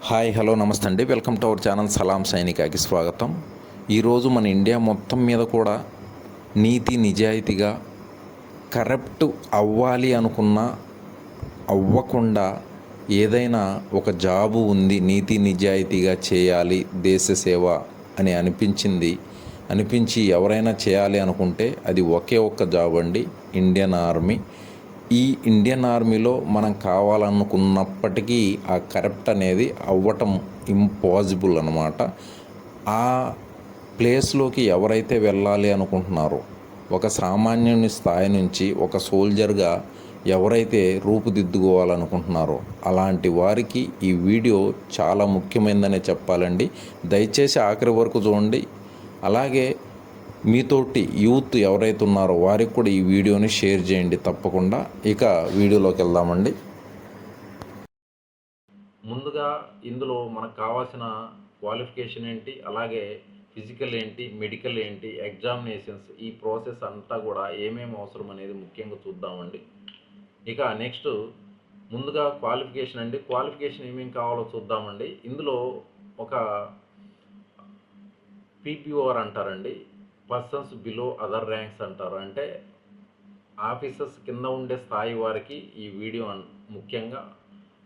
Hi hello నమస్తే అండి. Welcome to our channel సలాం సైనికాకి స్వాగతం. ఈరోజు మన ఇండియా మొత్తం మీద కూడా నీతి నిజాయితీగా కరప్ట్ అవ్వాలి అనుకున్నా అవ్వకుండా ఏదైనా ఒక జాబు ఉంది నీతి నిజాయితీగా చేయాలి దేశ సేవ అని అనిపించి ఎవరైనా చేయాలి అనుకుంటే అది ఒకే ఒక్క జాబ్ అండి, ఇండియన్ ఆర్మీ. ఈ ఇండియన్ ఆర్మీలో మనం కావాలనుకున్నప్పటికీ ఆ కరప్ట్ అనేది అవ్వటం ఇంపాసిబుల్ అన్నమాట. ఆ ప్లేస్లోకి ఎవరైతే వెళ్ళాలి అనుకుంటున్నారో, ఒక సామాన్యుని స్థాయి నుంచి ఒక సోల్జర్గా ఎవరైతే రూపుదిద్దుకోవాలనుకుంటున్నారో అలాంటి వారికి ఈ వీడియో చాలా ముఖ్యమైనదనే చెప్పాలండి. దయచేసి ఆఖరి వరకు చూడండి. అలాగే మీతోటి యూత్ ఎవరైతే ఉన్నారో వారికి కూడా ఈ వీడియోని షేర్ చేయండి తప్పకుండా. ఇక వీడియోలోకి వెళ్దామండి. ముందుగా ఇందులో మనకు కావాల్సిన క్వాలిఫికేషన్ ఏంటి, అలాగే ఫిజికల్ ఏంటి, మెడికల్ ఏంటి, ఎగ్జామినేషన్స్, ఈ ప్రాసెస్ అంతా కూడా ఏమేమి అవసరం అనేది ముఖ్యంగా చూద్దామండి. ఇక నెక్స్ట్ ముందుగా క్వాలిఫికేషన్ అండి. క్వాలిఫికేషన్ ఏమేమి కావాలో చూద్దామండి. ఇందులో ఒక పీపీఓఆర్ అంటారండి, పర్సన్స్ బిలో అదర్ ర్యాంక్స్ అంటారు. అంటే ఆఫీసర్స్ కింద ఉండే స్థాయి వారికి ఈ వీడియో ముఖ్యంగా,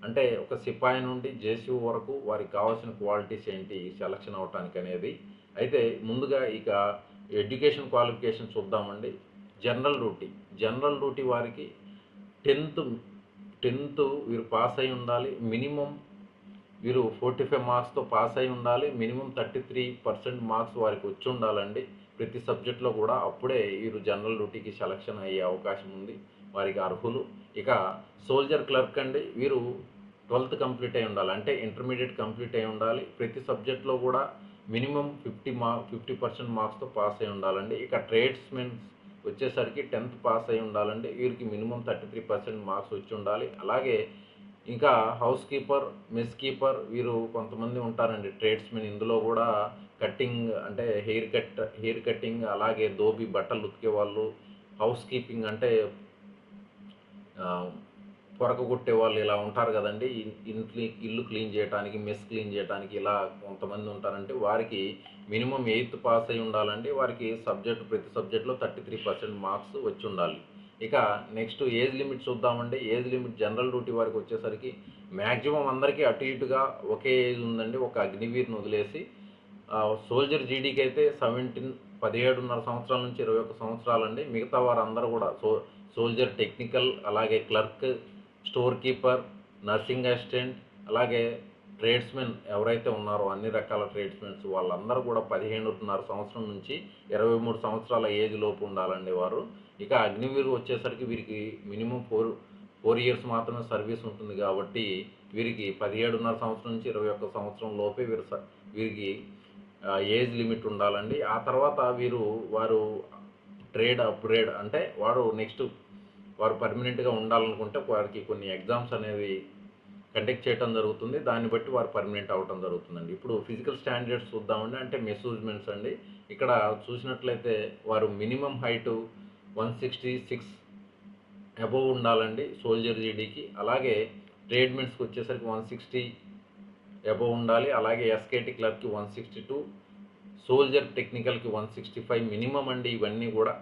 అంటే ఒక సిపాయి నుండి జేసీ వరకు వారికి కావాల్సిన క్వాలిటీస్ ఏంటి సెలక్షన్ అవటానికి అనేది. అయితే ముందుగా ఇక ఎడ్యుకేషన్ క్వాలిఫికేషన్ చూద్దామండి. జనరల్ డ్యూటీ వారికి టెన్త్ వీరు పాస్ అయి ఉండాలి. మినిమం వీరు 45 మార్క్స్తో పాస్ అయి ఉండాలి. మినిమం 33% మార్క్స్ వారికి వచ్చి ఉండాలండి ప్రతి సబ్జెక్ట్లో కూడా. అప్పుడే వీరు జనరల్ డ్యూటీకి సెలక్షన్ అయ్యే అవకాశం ఉంది, వారికి అర్హులు. ఇక సోల్జర్ క్లర్క్ అండి, వీరు 12th కంప్లీట్ అయి ఉండాలి, అంటే ఇంటర్మీడియట్ కంప్లీట్ అయి ఉండాలి. ప్రతి సబ్జెక్ట్లో కూడా మినిమం 50% మార్క్స్తో పాస్ అయి ఉండాలండి. ఇక ట్రేడ్స్మెన్ వచ్చేసరికి 10th పాస్ అయి ఉండాలండి, వీరికి మినిమం 33% మార్క్స్ వచ్చి ఉండాలి. అలాగే ఇంకా హౌస్ కీపర్, మెస్ కీపర్, వీరు కొంతమంది ఉంటారండి ట్రేడ్స్మెన్. ఇందులో కూడా కట్టింగ్ అంటే హెయిర్ కట్టింగ్, అలాగే దోబి బట్టలు ఉతికే వాళ్ళు, హౌస్ కీపింగ్ అంటే పొరక కొట్టే వాళ్ళు, ఇలా ఉంటారు కదండి. ఇల్లు క్లీన్ చేయడానికి, మెస్ క్లీన్ చేయడానికి ఇలా కొంతమంది ఉంటారంటే వారికి మినిమం 8th పాస్ అయి ఉండాలండి. వారికి ప్రతి సబ్జెక్ట్లో 33% మార్క్స్ వచ్చి ఉండాలి. ఇక నెక్స్ట్ ఏజ్ లిమిట్ చూద్దామండి. ఏజ్ లిమిట్ జనరల్ డ్యూటీ వారికి వచ్చేసరికి మ్యాక్సిమం అందరికీ అటు ఇటుగా ఒకే ఏజ్ ఉందండి, ఒక అగ్నివీర్ని వదిలేసి. సోల్జర్ జీడీకి అయితే 17.5 సంవత్సరాల నుంచి 21 సంవత్సరాలండి. మిగతా వారందరూ కూడా సోల్జర్ టెక్నికల్, అలాగే clerk, store keeper, nursing assistant, అలాగే ట్రేడ్స్మెన్ ఎవరైతే ఉన్నారో అన్ని రకాల ట్రేడ్స్మెన్స్ వాళ్ళందరూ కూడా 15.5 సంవత్సరం నుంచి 23 సంవత్సరాల ఏజ్ లోపు ఉండాలండి వారు. ఇక అగ్నివీరు వచ్చేసరికి వీరికి మినిమం 4 ఇయర్స్ మాత్రమే సర్వీస్ ఉంటుంది కాబట్టి వీరికి 17.5 సంవత్సరం నుంచి 21 సంవత్సరం లోపే వీరికి ఏజ్ లిమిట్ ఉండాలండి. ఆ తర్వాత వారు ట్రేడ్ అప్గ్రేడ్ అంటే వారు పర్మనెంట్గా ఉండాలనుకుంటే వారికి కొన్ని ఎగ్జామ్స్ అనేవి కండక్ట్ చేయడం జరుగుతుంది. దాన్ని బట్టి వారు పర్మనెంట్ అవ్వడం జరుగుతుందండి. ఇప్పుడు ఫిజికల్ స్టాండర్డ్స్ చూద్దామండి, అంటే మెజర్మెంట్స్ అండి. ఇక్కడ చూసినట్లయితే వారు మినిమం హైట్ 166 అబోవ్ ఉండాలండి సోల్జర్ జీడీకి. అలాగే ట్రేడ్మెన్స్కి వచ్చేసరికి 160 అబోవ్ ఉండాలి. అలాగే ఎస్కేటీ క్లర్క్కి 162, సోల్జర్ టెక్నికల్కి 165 మినిమం అండి ఇవన్నీ కూడా.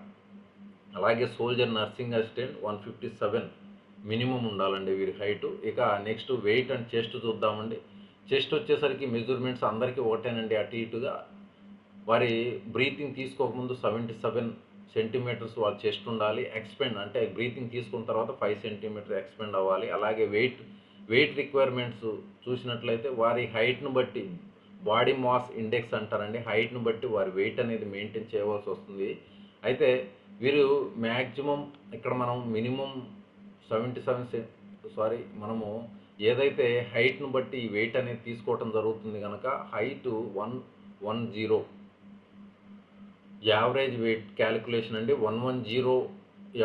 అలాగే సోల్జర్ నర్సింగ్ అసిస్టెంట్ 157 మినిమం ఉండాలండి వీరి హైటు. ఇక నెక్స్ట్ వెయిట్ అండ్ చెస్ట్ చూద్దామండి. చెస్ట్ వచ్చేసరికి మెజర్మెంట్స్ అందరికీ ఒకటేనండి, అటు ఇటుగా. వారి బ్రీతింగ్ తీసుకోకముందు 77 సెంటీమీటర్స్ వారి చెస్ట్ ఉండాలి. ఎక్స్పెండ్ అంటే బ్రీతింగ్ తీసుకున్న తర్వాత 5 సెంటీమీటర్ ఎక్స్పెండ్ అవ్వాలి. అలాగే వెయిట్ రిక్వైర్మెంట్స్ చూసినట్లయితే వారి హైట్ను బట్టి, బాడీ మాస్ ఇండెక్స్ అంటారండి, హైట్ను బట్టి వారి వెయిట్ అనేది మెయింటైన్ చేయవలసి వస్తుంది. అయితే వీరు మ్యాక్సిమం ఇక్కడ మనం మినిమం మనము ఏదైతే హైట్ను బట్టి వెయిట్ అనేది తీసుకోవటం జరుగుతుంది కనుక హైట్ 110 యావరేజ్ వెయిట్ క్యాలిక్యులేషన్ అండి. 110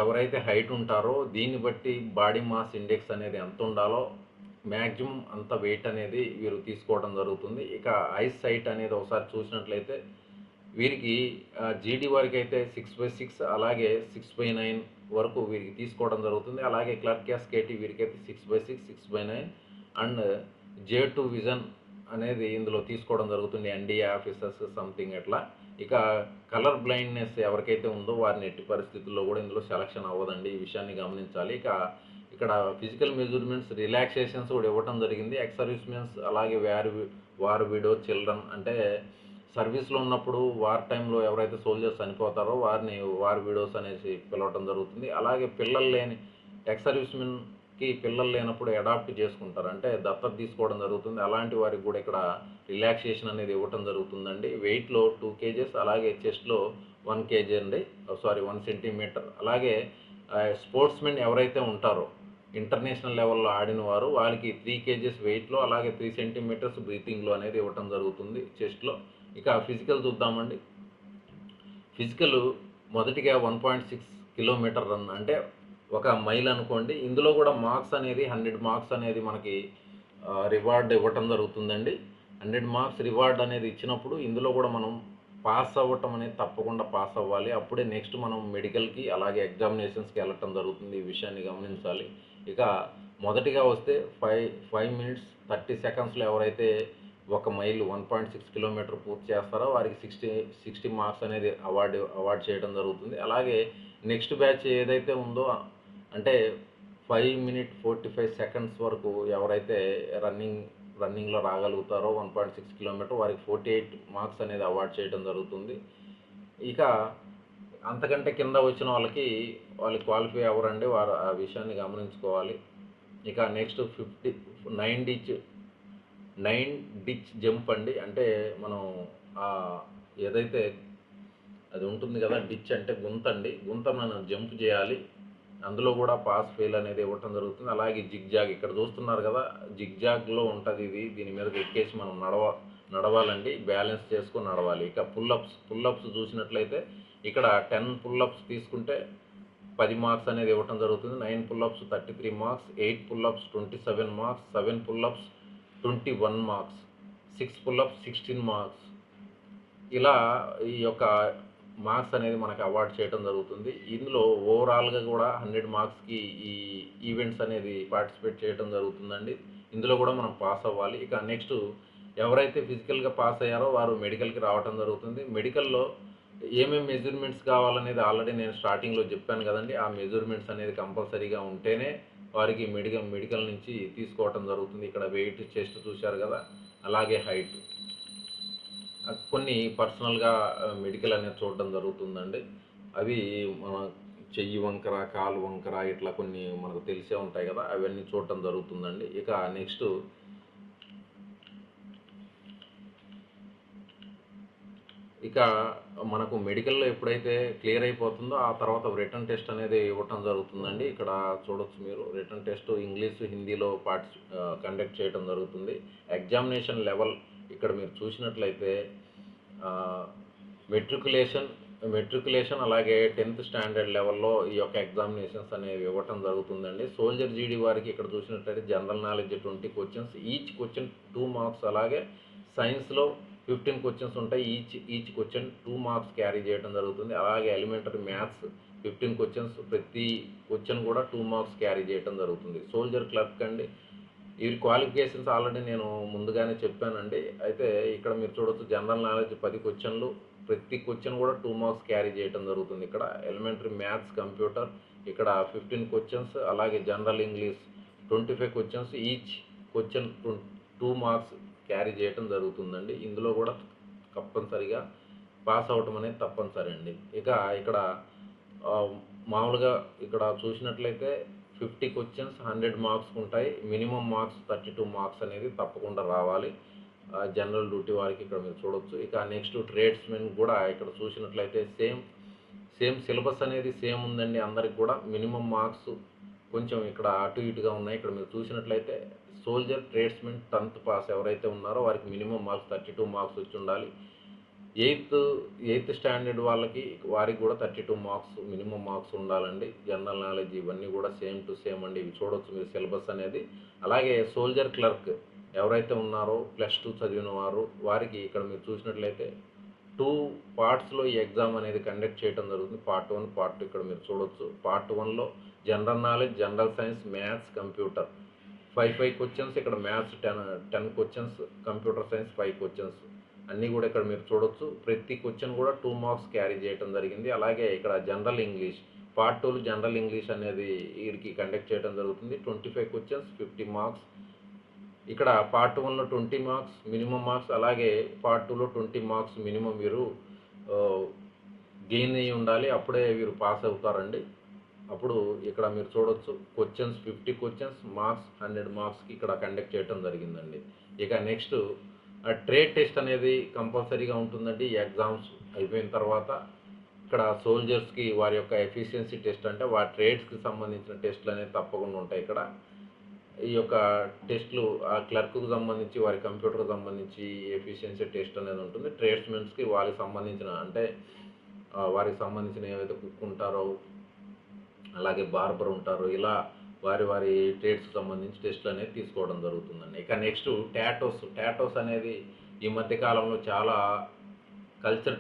ఎవరైతే హైట్ ఉంటారో దీన్ని బట్టి బాడీ మాస్ ఇండెక్స్ అనేది ఎంత ఉండాలో మ్యాక్సిమం అంత వెయిట్ అనేది వీరు తీసుకోవడం జరుగుతుంది. ఇక ఐస్ సైట్ అనేది ఒకసారి చూసినట్లయితే వీరికి జీడీ వారికి అయితే 6/6, అలాగే 6/9 వరకు వీరికి తీసుకోవడం జరుగుతుంది. అలాగే క్లర్క్ ఎస్కేటీ వీరికైతే 6/6, 6/9 అండ్ J2 విజన్ అనేది ఇందులో తీసుకోవడం జరుగుతుంది. ఎన్డీఏ ఆఫీసర్స్ సంథింగ్ అట్లా. ఇక కలర్ బ్లైండ్నెస్ ఎవరికైతే ఉందో వారిని ఎట్టి పరిస్థితుల్లో కూడా ఇందులో సెలక్షన్ అవ్వదండి. ఈ విషయాన్ని గమనించాలి. ఇక ఇక్కడ ఫిజికల్ మెజర్మెంట్స్ రిలాక్సేషన్స్ కూడా ఇవ్వడం జరిగింది. ఎక్స్ సర్వీస్ మెన్స్ అలాగే వార్ విడో చిల్డ్రన్, అంటే సర్వీస్లో ఉన్నప్పుడు వార్ టైంలో ఎవరైతే సోల్జర్స్ చనిపోతారో వారిని వార్ విడోస్ అనేసి పిలవటం జరుగుతుంది. అలాగే పిల్లలు లేని ఎక్స్ సర్వీస్ మెన్కి పిల్లలు లేనప్పుడు అడాప్ట్ చేసుకుంటారు, అంటే దత్తత తీసుకోవడం జరుగుతుంది. అలాంటి వారికి కూడా ఇక్కడ రిలాక్సేషన్ అనేది ఇవ్వటం జరుగుతుందండి. వెయిట్లో 2 kgs, అలాగే చెస్ట్లో 1 kg అండి, 1 సెంటీమీటర్. అలాగే స్పోర్ట్స్ మెన్ ఎవరైతే ఉంటారో ఇంటర్నేషనల్ లెవెల్లో ఆడిన వారు వాళ్ళకి 3 kgs వెయిట్లో, అలాగే 3 సెంటీమీటర్స్ బ్రీతింగ్లో అనేది ఇవ్వటం జరుగుతుంది చెస్ట్లో. ఇక ఫిజికల్ చూద్దామండి. ఫిజికల్ మొదటిగా 1.6 కిలోమీటర్ రన్, అంటే 1 మైల్ అనుకోండి. ఇందులో కూడా మార్క్స్ అనేది 100 మార్క్స్ అనేది మనకి రివార్డ్ ఇవ్వటం జరుగుతుందండి. 100 మార్క్స్ రివార్డ్ అనేది ఇచ్చినప్పుడు ఇందులో కూడా మనం పాస్ అవ్వటం అనేది తప్పకుండా పాస్ అవ్వాలి. అప్పుడే నెక్స్ట్ మనం మెడికల్కి అలాగే ఎగ్జామినేషన్స్కి వెళ్ళటం జరుగుతుంది. ఈ విషయాన్ని గమనించాలి. ఇక మొదటిగా వస్తే 5 minutes 30 secondsలో ఎవరైతే 1 మైల్ 1.6 కిలోమీటర్ పూర్తి చేస్తారో వారికి 60 మార్క్స్ అనేది అవార్డ్ చేయడం జరుగుతుంది. అలాగే నెక్స్ట్ బ్యాచ్ ఏదైతే ఉందో, అంటే 5 minutes 45 seconds వరకు ఎవరైతే రన్నింగ్లో రాగలుగుతారో 1.6 కిలోమీటర్ వారికి 48 మార్క్స్ అనేది అవార్డ్ చేయడం జరుగుతుంది. ఇక అంతకంటే కింద వచ్చిన వాళ్ళు క్వాలిఫై అవ్వరండి, వారు ఆ విషయాన్ని గమనించుకోవాలి. ఇక నెక్స్ట్ 9 ditch జంప్ అండి, అంటే మనం ఏదైతే అది ఉంటుంది కదా, డిచ్ అంటే గుంత అండి, గుంత మనం జంప్ చేయాలి. అందులో కూడా పాస్ ఫెయిల్ అనేది ఇవ్వటం జరుగుతుంది. అలాగే జిగ్జాగ్ ఇక్కడ చూస్తున్నారు కదా, జిగ్జాగ్లో ఉంటుంది ఇది. దీని మీదకి ఎక్కేసి మనం నడవాలండి, బ్యాలెన్స్ చేసుకొని నడవాలి. ఇక పుల్లప్స్ చూసినట్లయితే ఇక్కడ 10 పుల్లప్స్ తీసుకుంటే 10 మార్క్స్ అనేది ఇవ్వటం జరుగుతుంది. 9 pull-ups 33 marks, 8 pull-ups 27 marks, 7 pull-ups 21 marks, 6 pull-ups 16 marks. ఇలా ఈ యొక్క మార్క్స్ అనేది మనకు అవార్డ్ చేయడం జరుగుతుంది. ఇందులో ఓవరాల్గా కూడా 100 మార్క్స్కి ఈ ఈవెంట్స్ అనేది పార్టిసిపేట్ చేయడం జరుగుతుందండి. ఇందులో కూడా మనం పాస్ అవ్వాలి. ఇక నెక్స్ట్ ఎవరైతే ఫిజికల్గా పాస్ అయ్యారో వారు మెడికల్కి రావడం జరుగుతుంది. మెడికల్లో ఏమేమి మెజర్మెంట్స్ కావాలనేది ఆల్రెడీ నేను స్టార్టింగ్లో చెప్పాను కదండి. ఆ మెజర్మెంట్స్ అనేది కంపల్సరీగా ఉంటేనే వారికి మెడికల్ నుంచి తీసుకోవటం జరుగుతుంది. ఇక్కడ వెయిట్, చెస్ట్ చూశారు కదా, అలాగే హైట్, కొన్ని పర్సనల్గా మెడికల్ అనేది చూడడం జరుగుతుందండి. అవి మన చెయ్యి వంకర, కాలు వంకర, ఇట్లా కొన్ని మనకు తెలిసే ఉంటాయి కదా, అవన్నీ చూడటం జరుగుతుందండి. ఇక నెక్స్ట్ మనకు మెడికల్లో ఎప్పుడైతే క్లియర్ అయిపోతుందో ఆ తర్వాత రిటర్న్ టెస్ట్ అనేది ఇవ్వటం జరుగుతుందండి. ఇక్కడ చూడొచ్చు మీరు, రిటర్న్ టెస్ట్ ఇంగ్లీష్, హిందీలో కండక్ట్ చేయడం జరుగుతుంది. ఎగ్జామినేషన్ లెవెల్ ఇక్కడ మీరు చూసినట్లయితే మెట్రికులేషన్ అలాగే 10th స్టాండర్డ్ లెవెల్లో ఈ యొక్క ఎగ్జామినేషన్స్ అనేవి ఇవ్వటం జరుగుతుందండి. సోల్జర్ జీడీ వారికి ఇక్కడ చూసినట్లయితే general knowledge 20 questions, each question 2 marks. అలాగే సైన్స్లో 15 క్వశ్చన్స్ ఉంటాయి, ఈచ్ క్వశ్చన్ 2 మార్క్స్ క్యారీ చేయడం జరుగుతుంది. అలాగే ఎలిమెంటరీ మ్యాథ్స్ 15 క్వశ్చన్స్, ప్రతి క్వశ్చన్ కూడా 2 మార్క్స్ క్యారీ చేయడం జరుగుతుంది. సోల్జర్ క్లర్క్ అండి, ఈ క్వాలిఫికేషన్స్ ఆల్రెడీ నేను ముందుగానే చెప్పానండి. అయితే ఇక్కడ మీరు చూడొచ్చు, జనరల్ నాలెడ్జ్ 10 క్వశ్చన్లు, ప్రతి క్వశ్చన్ కూడా 2 మార్క్స్ క్యారీ చేయడం జరుగుతుంది. ఇక్కడ ఎలిమెంటరీ మ్యాథ్స్, కంప్యూటర్ ఇక్కడ 15 క్వశ్చన్స్, అలాగే general English 25 questions, each question 2 marks carry చేయడం జరుగుతుందండి. ఇందులో కూడా తప్పనిసరిగా పాస్ అవ్వటం అనేది తప్పనిసరి అండి. ఇక ఇక్కడ మామూలుగా ఇక్కడ చూసినట్లయితే 50 క్వశ్చన్స్ 100 మార్క్స్ ఉంటాయి. మినిమం మార్క్స్ 32 మార్క్స్ అనేది తప్పకుండా రావాలి జనరల్ డ్యూటీ వారికి. ఇక్కడ మీరు చూడొచ్చు. ఇక నెక్స్ట్ ట్రేడ్స్మెన్ కూడా ఇక్కడ చూసినట్లయితే సేమ్ సిలబస్ అనేది సేమ్ ఉందండి అందరికి కూడా. మినిమం మార్క్స్ కొంచెం ఇక్కడ అటు ఇటుగా ఉన్నాయి. ఇక్కడ మీరు చూసినట్లయితే సోల్జర్, ట్రేడ్స్మెన్ 10th పాస్ ఎవరైతే ఉన్నారో వారికి మినిమం మార్క్స్ 32 మార్క్స్ వచ్చి ఉండాలి. 8th స్టాండర్డ్ వారికి కూడా 32 మార్క్స్ మినిమం మార్క్స్ ఉండాలండి. జనరల్ నాలెడ్జ్ ఇవన్నీ కూడా సేమ్ టు సేమ్ అండి. ఇవి చూడవచ్చు మీరు సిలబస్ అనేది. అలాగే సోల్జర్ క్లర్క్ ఎవరైతే ఉన్నారో +2 చదివిన వారికి ఇక్కడ మీరు చూసినట్లయితే 2 పార్ట్స్లో ఈ ఎగ్జామ్ అనేది కండక్ట్ చేయడం జరుగుతుంది. పార్ట్ 1, పార్ట్ 2 ఇక్కడ మీరు చూడవచ్చు. పార్ట్ 1లో general knowledge, general science, maths, computer five questions, ఇక్కడ maths 10 questions, computer science 5 questions అన్నీ కూడా ఇక్కడ మీరు చూడొచ్చు. ప్రతి క్వశ్చన్ కూడా 2 మార్క్స్ క్యారీ చేయడం జరిగింది. అలాగే ఇక్కడ general English part 2 general English అనేది వీడికి కండక్ట్ చేయడం జరుగుతుంది. 25 క్వశ్చన్స్ 50 మార్క్స్. ఇక్కడ పార్ట్ 1లో 20 మార్క్స్ మినిమం మార్క్స్, అలాగే పార్ట్ 2లో 20 మార్క్స్ మినిమం వీరు గెయిన్ అయ్యి ఉండాలి, అప్పుడే వీరు పాస్ అవుతారండి. అప్పుడు ఇక్కడ మీరు చూడొచ్చు క్వశ్చన్స్ 50 క్వశ్చన్స్ మార్క్స్ 100 మార్క్స్కి ఇక్కడ కండక్ట్ చేయడం జరిగిందండి. ఇక నెక్స్ట్ ట్రేడ్ టెస్ట్ అనేది కంపల్సరీగా ఉంటుందండి. ఈ ఎగ్జామ్స్ అయిపోయిన తర్వాత ఇక్కడ సోల్జర్స్కి వారి యొక్క ఎఫిషియన్సీ టెస్ట్, అంటే వారి ట్రేడ్స్కి సంబంధించిన టెస్ట్లు అనేవి తప్పకుండా ఉంటాయి. ఇక్కడ ఈ యొక్క టెస్ట్లు ఆ క్లర్క్కు సంబంధించి వారి కంప్యూటర్కి సంబంధించి ఎఫిషియన్సీ టెస్ట్ అనేది ఉంటుంది. ట్రేడ్స్మెన్స్కి వారికి సంబంధించిన, అంటే వారికి సంబంధించిన ఏవైతే కుక్ ఉంటారో, అలాగే బార్బర్ ఉంటారు, ఇలా వారి ట్రేడ్స్కి సంబంధించి టెస్ట్లు అనేది తీసుకోవడం జరుగుతుందండి. ఇక నెక్స్ట్ టాటోస్ అనేది ఈ మధ్యకాలంలో చాలా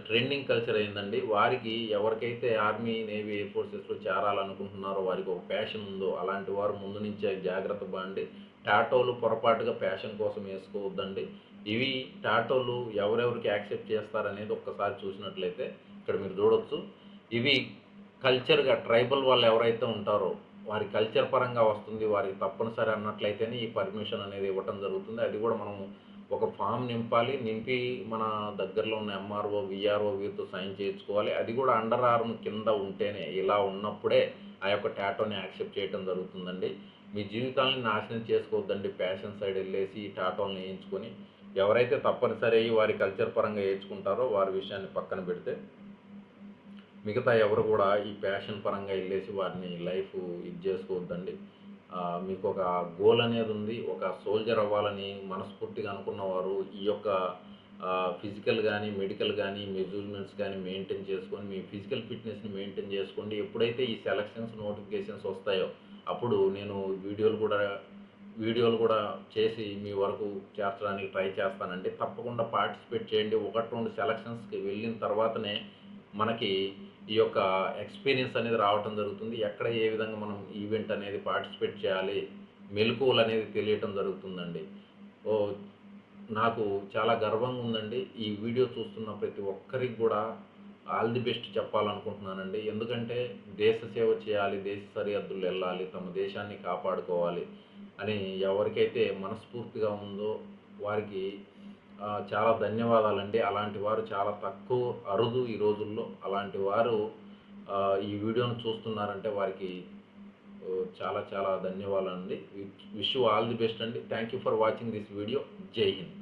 ట్రెండింగ్ కల్చర్ అయిందండి. వారికి ఎవరికైతే ఆర్మీ, నేవీ, ఎయిర్ ఫోర్సెస్లో చేరాలనుకుంటున్నారో, వారికి ఒక ప్యాషన్ ఉందో, అలాంటి వారు ముందు నుంచే జాగ్రత్త పడండి. టాటోలు పొరపాటుగా ప్యాషన్ కోసం వేసుకోవద్దండి. ఇవి టాటోలు ఎవరెవరికి యాక్సెప్ట్ చేస్తారనేది ఒక్కసారి చూసినట్లయితే ఇక్కడ మీరు చూడొచ్చు. ఇవి కల్చర్గా ట్రైబల్ వాళ్ళు ఎవరైతే ఉంటారో వారి కల్చర్ పరంగా వస్తుంది, వారికి తప్పనిసరి అన్నట్లయితేనే ఈ పర్మిషన్ అనేది ఇవ్వటం జరుగుతుంది. అది కూడా మనం ఒక ఫామ్ నింపి మన దగ్గరలో ఉన్న ఎంఆర్ఓ, విఆర్ఓ వీరితో సైన్ చేయించుకోవాలి. అది కూడా అండర్ ఆర్మ్ కింద ఉంటేనే, ఇలా ఉన్నప్పుడే ఆ యొక్క టాటోని యాక్సెప్ట్ చేయడం జరుగుతుందండి. మీ జీవితాన్ని నాశనం చేసుకోవద్దండి ప్యాషన్ సైడ్ వెళ్ళేసి ఈ టాటోని వేయించుకొని. ఎవరైతే తప్పనిసరి అయ్యి వారి కల్చర్ పరంగా వేయించుకుంటారో వారి విషయాన్ని పక్కన పెడితే, మిగతా ఎవరు కూడా ఈ ప్యాషన్ పరంగా వెళ్ళేసి వారిని లైఫ్ ఇది చేసుకోవద్దండి. మీకు ఒక గోల్ అనేది ఉంది, ఒక సోల్జర్ అవ్వాలని మనస్ఫూర్తిగా అనుకున్నవారు ఈ యొక్క ఫిజికల్ కానీ, మెడికల్ కానీ, మెజర్మెంట్స్ కానీ మెయింటైన్ చేసుకొని మీ ఫిజికల్ ఫిట్నెస్ని మెయింటైన్ చేసుకోండి. ఎప్పుడైతే ఈ సెలక్షన్స్ నోటిఫికేషన్స్ వస్తాయో అప్పుడు నేను వీడియోలు కూడా చేసి మీ వరకు చేర్చడానికి ట్రై చేస్తానండి. తప్పకుండా పార్టిసిపేట్ చేయండి. 1-2 సెలక్షన్స్కి వెళ్ళిన తర్వాతనే మనకి ఈ యొక్క ఎక్స్పీరియన్స్ అనేది రావటం జరుగుతుంది. ఎక్కడ ఏ విధంగా మనం ఈవెంట్ అనేది పార్టిసిపేట్ చేయాలి, మెలకువలు అనేది తెలియటం జరుగుతుందండి. నాకు చాలా గర్వంగా ఉందండి. ఈ వీడియో చూస్తున్న ప్రతి ఒక్కరికి కూడా ఆల్ ది బెస్ట్ చెప్పాలనుకుంటున్నానండి. ఎందుకంటే దేశ సేవ చేయాలి, దేశ సరిహద్దులు వెళ్ళాలి, తమ దేశాన్ని కాపాడుకోవాలి అని ఎవరికైతే మనస్ఫూర్తిగా ఉందో వారికి చాలా ధన్యవాదాలండి. అలాంటి వారు చాలా అరుదు ఈ రోజుల్లో. అలాంటి వారు ఈ వీడియోను చూస్తున్నారంటే వారికి చాలా ధన్యవాదాలండి. Wish you all the best అండి. Thank you for watching this video. Jai Hind.